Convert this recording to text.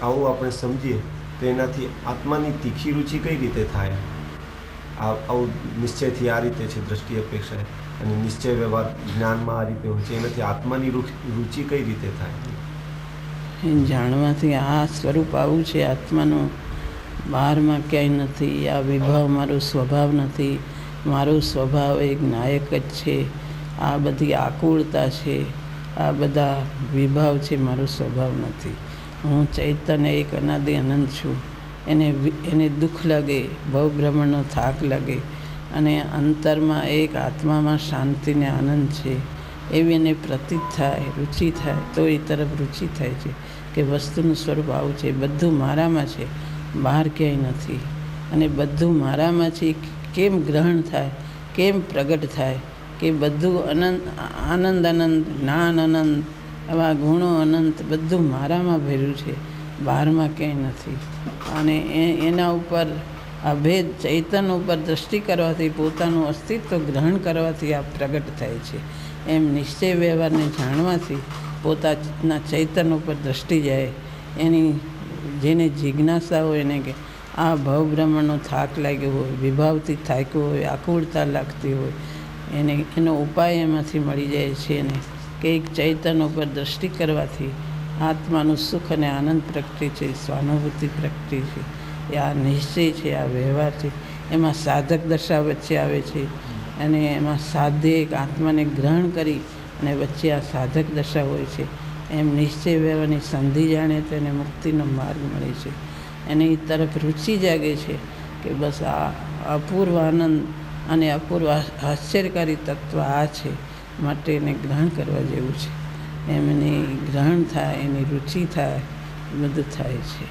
આવું આપણે સમજીએ તો એનાથી આત્માની તીખી રુચિ કઈ રીતે થાય? આવું નિશ્ચયથી આ રીતે છે દ્રષ્ટિ અપેક્ષા, અને નિશ્ચય વ્યવહાર જ્ઞાનમાં આ રીતે હોય છે, એનાથી આત્માની રુચિ કઈ રીતે થાય? જાણવાથી આ સ્વરૂપ આવું છે આત્માનું, બહારમાં ક્યાંય નથી. આ વિભાવ મારો સ્વભાવ નથી, મારો સ્વભાવ એક નાયક જ છે. આ બધી આકુળતા છે, આ બધા વિભાવ છે, મારો સ્વભાવ નથી. હું ચૈતન્ય એક અનાદિ અનંત છું. એને દુઃખ લાગે, ભવભ્રમણનો થાક લાગે, અને અંતરમાં એક આત્મામાં શાંતિ ને આનંદ છે એવી એને પ્રતીત થાય, રુચિ થાય, તો એ તરફ રુચિ થાય છે કે વસ્તુનું સ્વરૂપ આવું છે, બધું મારામાં છે, બહાર ક્યાંય નથી. અને બધું મારામાં છે કેમ ગ્રહણ થાય, કેમ પ્રગટ થાય કે બધું આનંદ અનંત, જ્ઞાન અનંત, આવા ગુણો અનંત, બધું મારામાં ભર્યું છે, બહારમાં ક્યાંય નથી. અને એના ઉપર અભેદ ચૈતન્ય ઉપર દૃષ્ટિ કરવાથી, પોતાનું અસ્તિત્વ ગ્રહણ કરવાથી આ પ્રગટ થાય છે. એમ નિશ્ચય વ્યવહારને જાણવાથી પોતાના ચૈતન્ય ઉપર દૃષ્ટિ જાય. એની જેને જિજ્ઞાસા હોય એને કે આ ભવભ્રમણનો થાક લાગ્યો હોય, વિભાવથી થાક્યો હોય, આકુળતા લાગતી હોય, એનો ઉપાય એમાંથી મળી જાય છે. એને કે એક ચૈતન્ય ઉપર દૃષ્ટિ કરવાથી આત્માનું સુખ અને આનંદ પ્રગટે છે, સ્વાનુભૂતિ પ્રગટે છે. એ આ નિશ્ચય છે, આ વ્યવહાર છે. એમાં સાધક દશા વચ્ચે આવે છે, અને એમાં સાધ્ય એક આત્માને ગ્રહણ કરી અને વચ્ચે આ સાધક દશા હોય છે. એમ નિશ્ચય વ્યવહારની સંધિ જાણે તો એને મુક્તિનો માર્ગ મળે છે. એની તરફ રુચિ જાગે છે કે બસ આ અપૂર્વ આનંદ અને અપૂર્વ આશ્ચર્યકારી તત્વ આ છે, માટે એને ગ્રહણ કરવા જેવું છે. એમ એની ગ્રહણ થાય, એની રુચિ થાય, બધું થાય છે.